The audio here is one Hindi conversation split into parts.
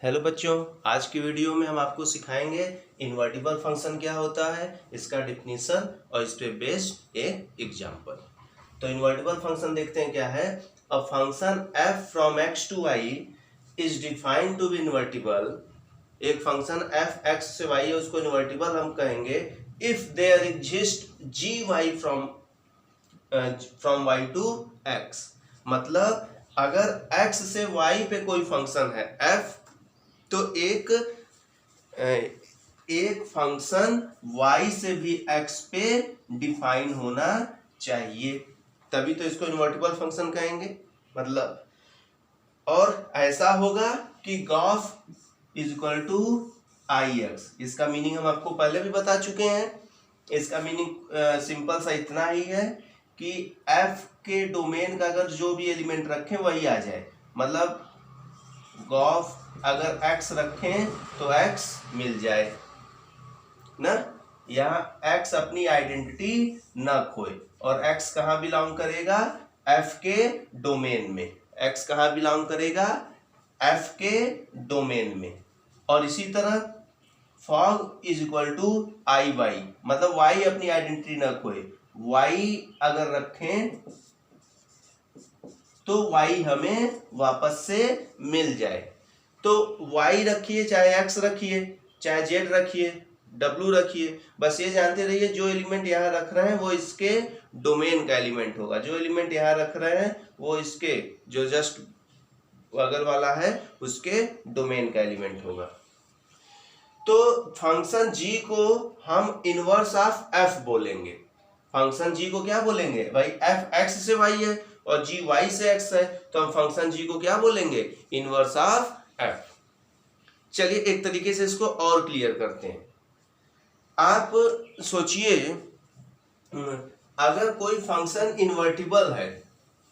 हेलो बच्चों, आज की वीडियो में हम आपको सिखाएंगे इन्वर्टिबल फंक्शन क्या होता है, इसका डिफिनीशन और इस पे बेस्ड एक एग्जांपल। तो इन्वर्टिबल फंक्शन देखते हैं क्या है। A function f from x to y is defined to be invertible. एक फंक्शन f x से y है, उसको इन्वर्टिबल हम कहेंगे if there exist gy from y to x। मतलब अगर x से y पे कोई फंक्शन है f, तो एक फंक्शन y से भी x पे डिफाइन होना चाहिए, तभी तो इसको इन्वर्टिबल फंक्शन कहेंगे। मतलब और ऐसा होगा कि g o f is equal to I X. इसका मीनिंग हम आपको पहले भी बता चुके हैं। इसका मीनिंग सिंपल सा इतना ही है कि f के डोमेन का अगर जो भी एलिमेंट रखें वही आ जाए। मतलब गॉफ अगर x रखें तो x मिल जाए ना, यहाँ x अपनी आइडेंटिटी ना खोए। और x कहाँ बिलोंग करेगा? f के डोमेन में। x कहाँ बिलोंग करेगा? f के डोमेन में। और इसी तरह f o g is equal to I Y, मतलब y अपनी आइडेंटिटी ना खोए। y अगर रखें तो y हमें वापस से मिल जाए। तो y रखिए, चाहे x रखिए, चाहे z रखिए, w रखिए, बस ये जानते रहिए जो एलिमेंट यहाँ रख रहे हैं वो इसके डोमेन का एलिमेंट होगा। जो एलिमेंट यहाँ रख रहे हैं वो इसके जो जस्ट अगर वाला है उसके डोमेन का एलिमेंट होगा। तो फंक्शन g को हम इनवर्स ऑफ f बोलेंगे। फंक्शन g को क्या बोलेंगे भाई? f x से y है और g y से x है, तो हम फंक्शन g को क्या बोलेंगे? Inverse of f। चलिए एक तरीके से इसको और क्लियर करते हैं। आप सोचिए, अगर कोई फंक्शन इन्वर्टिबल है,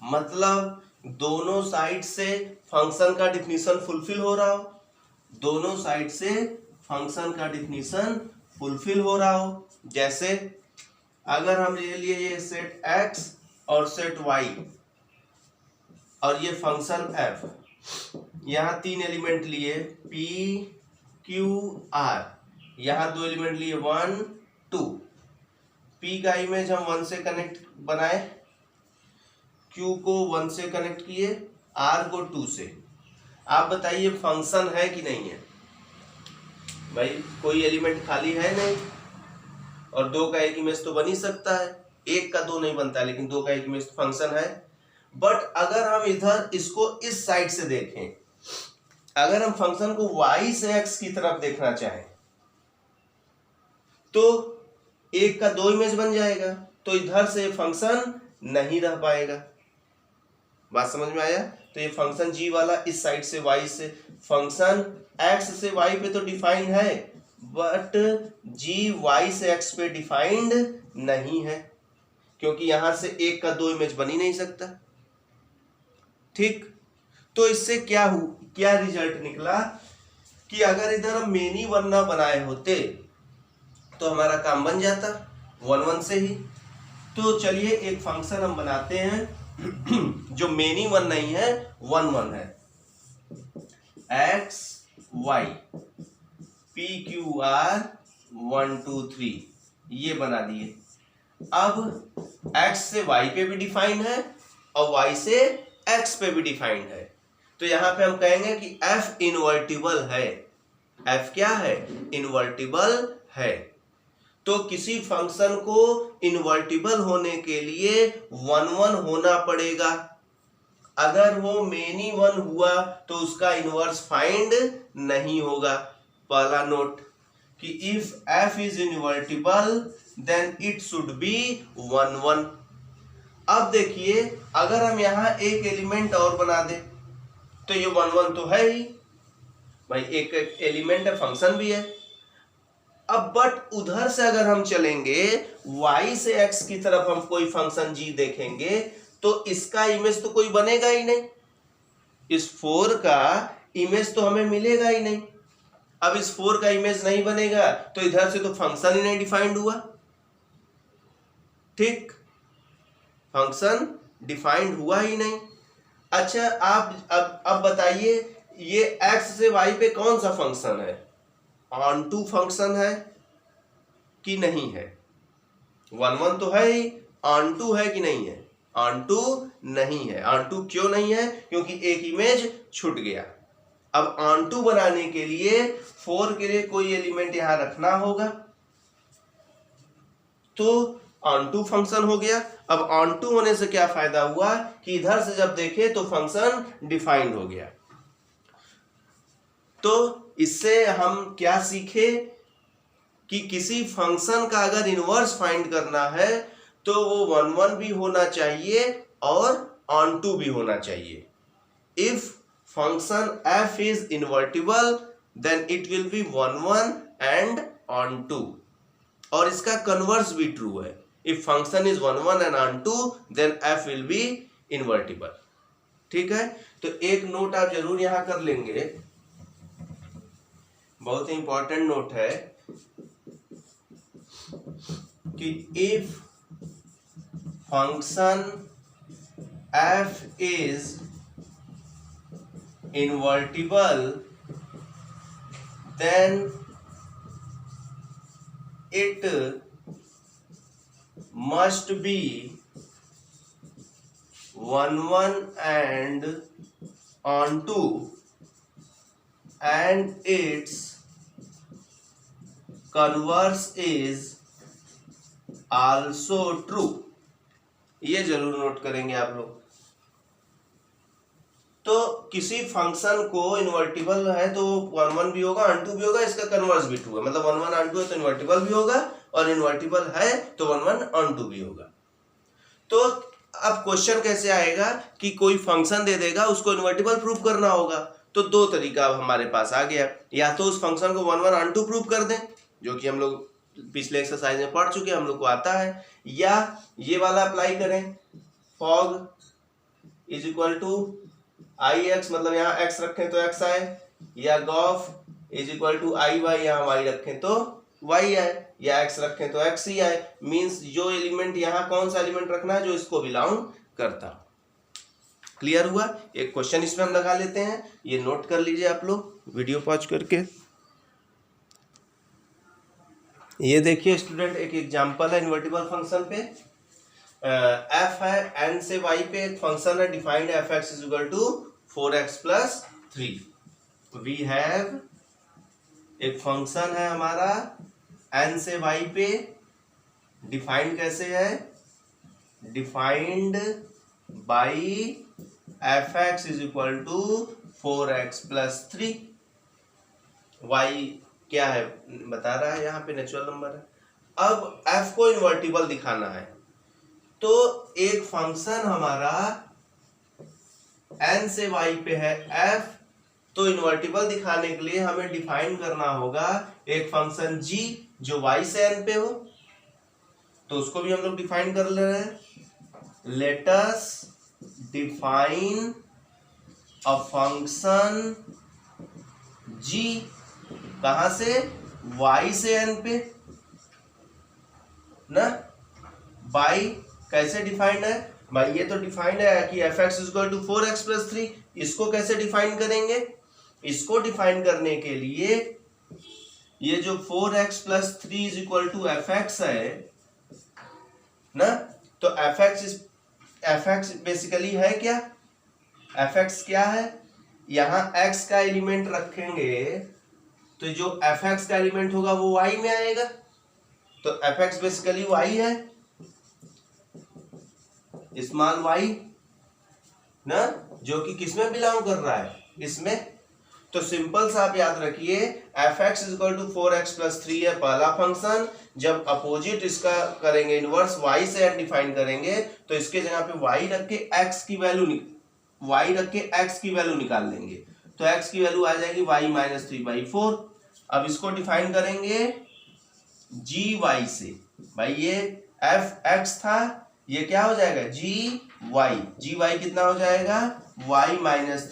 मतलब दोनों साइड से फंक्शन का डिफिनीशन फुलफिल हो रहा हो, दोनों साइड से फंक्शन का डिफिनीशन फुलफिल हो रहा हो। जैसे अगर हम ले लिए ये सेट x और सेट y और ये फंक्शन f, यहाँ तीन एलिमेंट लिए p q r, यहाँ दो एलिमेंट लिए 1 2। p का इमेज हम 1 से कनेक्ट बनाए, q को 1 से कनेक्ट किए, r को 2 से। आप बताइए फंक्शन है कि नहीं है? भाई कोई एलिमेंट खाली है नहीं, और दो का एक इमेज तो बन ही सकता है। एक का दो नहीं बनता, लेकिन दो का एक इमेज तो फंक्शन है। बट अगर हम इधर इसको इस साइड से देखें, अगर हम फंक्शन को y से x की तरफ देखना चाहें तो एक का दो इमेज बन जाएगा, तो इधर से फंक्शन नहीं रह पाएगा। बात समझ में आया? तो ये फंक्शन g वाला इस साइड से y से, फंक्शन x से y पे तो डिफाइंड है, बट g y से x पे डिफाइंड नहीं है, क्योंकि यहां से एक का दो इमेज बन ही नहीं सकता। ठीक, तो इससे क्या रिजल्ट निकला कि अगर इधर हम मेनी वन ना बनाए होते तो हमारा काम बन जाता 1 1 से ही। तो चलिए एक फंक्शन हम बनाते हैं जो मेनी वन नहीं है, 1 1 है। x y p q r 1 2 3 ये बना दिए। अब x से y पे भी डिफाइंड है और y से x पे भी डिफाइंड है, तो यहां पे हम कहेंगे कि f इन्वर्टिबल है। f क्या है? इन्वर्टिबल है। तो किसी फंक्शन को इन्वर्टिबल होने के लिए 1 1 होना पड़ेगा। अगर वो मेनी वन हुआ तो उसका इनवर्स फाइंड नहीं होगा। पहला नोट कि if f is invertible then it should be 1 1। अब देखिए, अगर हम यहां एक एलिमेंट और बना दे तो ये 1 1 तो है ही भाई, एक एलिमेंट है, फंक्शन भी है। अब बट उधर से अगर हम चलेंगे, y से x की तरफ हम कोई फंक्शन g देखेंगे तो इसका इमेज तो कोई बनेगा ही नहीं, इस 4 का इमेज तो हमें मिलेगा ही नहीं। अब इस 4 का इमेज नहीं बनेगा तो इधर से तो फंक्शन ही नहीं डिफाइंड हुआ। ठीक, फंक्शन डिफाइंड हुआ ही नहीं। अच्छा, आप अब बताइए, ये एक्स से वाई पे कौन सा फंक्शन है, ऑन टू फंक्शन है कि नहीं है? 1 1 तो है ही, ऑन टू है कि नहीं है? ऑन टू नहीं है। ऑन टू क्यों नहीं है? क्योंकि एक इमेज छूट गया। अब ऑन टू बनाने के लिए 4 के लिए कोई एलिमेंट यहां रखना होगा, तो ऑन टू फंक्शन हो गया। अब ऑन टू होने से क्या फायदा हुआ कि इधर से जब देखे तो फंक्शन डिफाइंड हो गया। तो इससे हम क्या सीखे कि किसी फंक्शन का अगर इनवर्स फाइंड करना है तो वो 1 1 भी होना चाहिए और ऑन टू भी होना चाहिए। If function f is invertible then it will be 1 1 and on 2, और इसका कन्वर्स भी ट्रू है। If function is 1 1 and on 2 then f will be invertible। ठीक है, तो एक नोट आप जरूर यहां कर लेंगे, बहुत ही इंपॉर्टेंट नोट है कि if function f is invertible then it must be 1 1 and on 2 and its converse is also true। ये जरूर नोट करेंगे आप लोग। तो किसी फंक्शन को इन्वर्टिबल है तो 1 1 भी होगा, ऑन टू भी होगा, इसका कन्वर्स भी ट्रू है। मतलब 1 1 ऑन टू है तो इन्वर्टिबल भी होगा, और इन्वर्टिबल है तो 1 1 ऑन टू भी होगा। तो अब क्वेश्चन कैसे आएगा कि कोई फंक्शन दे देगा, उसको इन्वर्टिबल प्रूफ करना होगा। तो दो तरीका अब हमारे पास आ गया, या तो उस फंक्शन को 1 1 ऑन टू प्रूफ कर दें, जो कि हम लोग पिछले एक्सरसाइज में पढ़ चुके हैं, हम लोग को आता है, या ये वाला अप्लाई करें, f o g is equal to I X, मतलब यहाँ एक्स रखें तो एक्स आए, या g o f is equal to I Y, यहाँ वाई रखें तो वाई आए, या एक्स रखें तो एक्स ही आए। मींस जो एलिमेंट यहाँ कौन सा एलिमेंट रखना है जो इसको बिलोंग करता। क्लियर हुआ? एक क्वेश्चन इसमें हम लगा लेते हैं, ये नोट कर लीजिए आप लोग वीडियो पॉज करके। ये देखिए स्टूडेंट, एक एग्जांपल है इन्वर्टिबल फंक्शन पे। एफ है, एन से वाई पे एक फंक्शन है, defined F X is equal to 4x + 3। We have एक फंक्शन है हमारा एन से वाई पे, डिफाइंड कैसे है? Defined by F X is equal to 4x + 3। Y क्या है बता रहा है, यहाँ पे नेचुरल नंबर है। अब f को इन्वर्टिबल दिखाना है, तो एक फंक्शन हमारा n से y पे है f, तो इन्वर्टिबल दिखाने के लिए हमें डिफाइन करना होगा एक फंक्शन g जो y से n पे हो, तो उसको भी हम लोग डिफाइन कर ले रहे हैं। Let us define a function g, कहां से? y से n पे ना। y कैसे डिफाइंड है भाई? ये तो डिफाइंड है कि f(x = 4x + 3। इसको कैसे डिफाइन करेंगे? इसको डिफाइन करने के लिए ये जो 4x + 3 = f(x) है ना, तो f(x) बेसिकली है क्या? f(x) क्या है? यहां x का एलिमेंट रखेंगे तो जो f(x) का एलिमेंट होगा वो y में आएगा, तो f(x) बेसिकली y है, स्मॉल y ना, जो कि किसमें बिलोंग कर रहा है? इसमें। तो सिंपल सा आप याद रखिए, f(x = 4x + 3 है पहला फंक्शन। जब अपोजिट इसका करेंगे इनवर्स, y से n डिफाइन करेंगे, तो इसके जगह पे y रख के x की वैल्यू निकाल लेंगे, तो x की वैल्यू आ जाएगी y - 3/4। अब इसको डिफाइन करेंगे gy से। भाई ये f(x) था, ये क्या हो जाएगा? gy कितना हो जाएगा? y -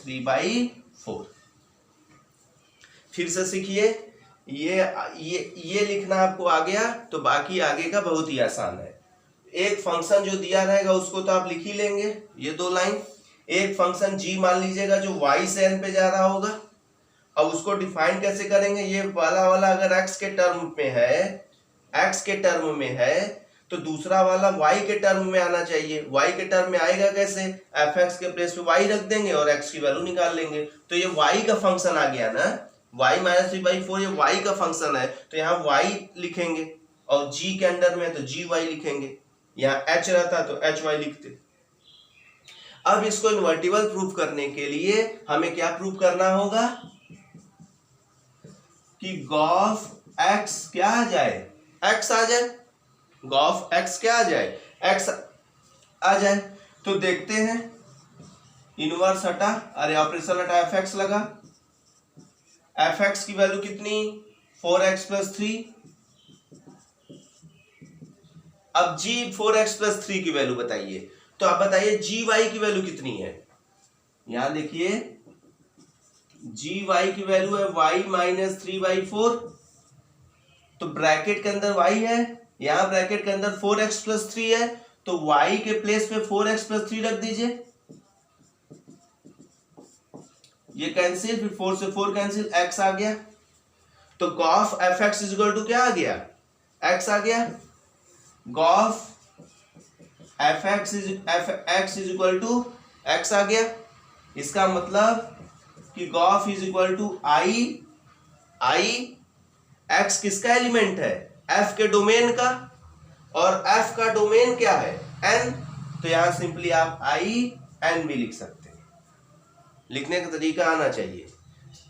3/4। फिर से सीखिए, ये लिखना आपको आ गया तो बाकी आगे का बहुत ही आसान है। एक फंक्शन जो दिया रहेगा उसको तो आप लिख ही लेंगे, ये 2 लाइन। एक फंक्शन g मान लीजिएगा जो y से n पे जा रहा होगा। अब उसको डिफाइन कैसे करेंगे, ये वाला अगर x के टर्म में है, x के टर्म में है तो दूसरा वाला y के टर्म में आना चाहिए। y के टर्म में आएगा कैसे, fx के प्लेस पे y रख देंगे और x की वैल्यू निकाल लेंगे। तो ये y का फंक्शन आ गया ना, y माइनस 3/4 ये y का फंक्शन है, तो यहाँ y लिखेंगे और g के अंडर में तो gy लिखेंगे, यहाँ h रहता तो hy लिखते। अब इसको इन्वर्टिबल प्रूफ करने के लिए हमें क्या प्रूफ करना होगा कि गॉफ x क्या आ जाए, x आ जाए, गॉफ x क्या आ जाए, x आ जाए। तो देखते हैं, इनवर्स हटा, अरे ऑपरेशन हटा, fx लगा, fx की वैल्यू कितनी 4x + 3। अब g 4x + 3 की वैल्यू बताइए, तो आप बताइए gy की वैल्यू कितनी है। यहां देखिए gy की वैल्यू है y - 3/4, तो ब्रैकेट के अंदर y है, यहां ब्रैकेट के अंदर 4x + 3 है, तो y के प्लेस पे 4x + 3 रख दीजिए, ये कैंसिल, फिर 4 से 4 कैंसिल, x आ गया। तो गॉफ fx = क्या आ गया, x आ गया। गॉफ fx = x आ गया। इसका मतलब कि गॉफ I x किसका एलिमेंट है, f के डोमेन का, और f का डोमेन क्या है n, तो यहां सिंपली आप n भी लिख सकते हैं। लिखने का तरीका आना चाहिए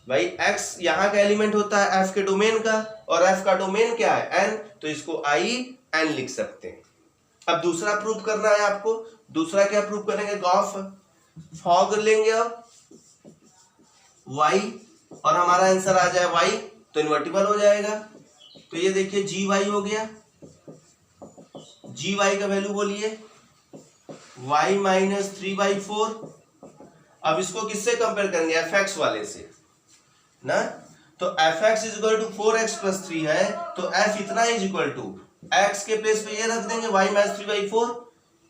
भाई, x यहां का एलिमेंट होता है f के डोमेन का, और f का डोमेन क्या है n, तो इसको n लिख सकते हैं। अब दूसरा प्रूफ करना है आपको, दूसरा क्या प्रूफ करेंगे, गॉफ फॉग लेंगे अब y, और हमारा आंसर आ जाए y, तो इन्वर्टिबल हो जाएगा। तो ये देखिए gy हो गया, gy का वैल्यू बोलिए y - 3/4। अब इसको किससे कंपेयर करेंगे, fx वाले से ना, तो fx = 4x + 3 है, तो f इतना x के प्लेस पे ये रख देंगे y - 3/4,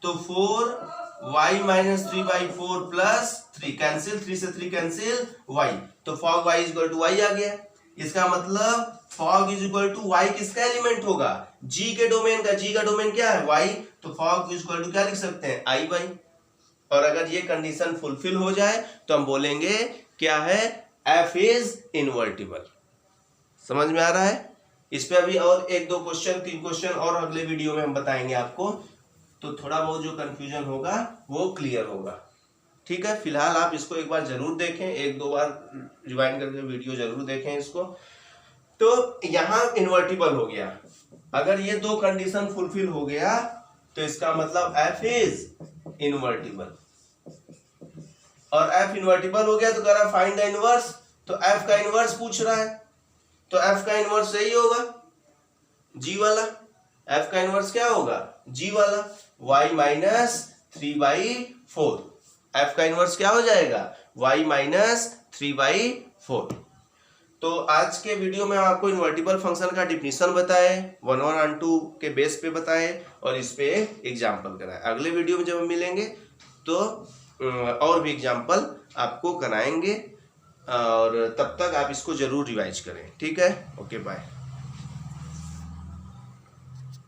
तो 4y - 3/4 + 3 कैंसिल, 3 से 3 कैंसिल, y, तो fog y = y आ गया। इसका मतलब fog = y किसका एलिमेंट होगा, g के डोमेन का, g का डोमेन क्या है y, तो fog = क्या लिख सकते हैं, iy। और अगर ये कंडीशन फुलफिल हो जाए तो हम बोलेंगे क्या है, f इज इनवर्टिबल। समझ में आ रहा है। इस पे अभी और 1-2 क्वेश्चन, 3 क्वेश्चन और अगले वीडियो में हम बताएंगे आपको, तो थोड़ा बहुत जो कंफ्यूजन होगा वो क्लियर होगा। ठीक है, फिलहाल आप इसको एक बार जरूर देखें, 1-2 बार रिवाइंड करके वीडियो जरूर देखें इसको। तो यहाँ इन्वर्टिबल हो गया, अगर ये 2 कंडीशन फुलफिल हो गया तो इसका मतलब f इज इनवर्टिबल। और f इनवर्टिबल हो गया तो कह रहा फाइंड द इनवर्स, तो f का इनवर्स पूछ रहा है, तो f का इनवर्स यही होगा g वाला। f का इनवर्स क्या होगा, g वाला, y - 3/4। f का इनवर्स क्या हो जाएगा, y - 3/4। तो आज के वीडियो में आपको इन्वर्टिबल फंक्शन का डिफिनीशन बताए, 1 और 2 के बेस पे बताए, और इस पे एग्जाम्पल कराए। अगले वीडियो में जब हम मिलेंगे तो और भी एग्जाम्पल आपको कराएंगे, और तब तक आप इसको जरूर रिवाइज करें। ठीक है, ओके बाय।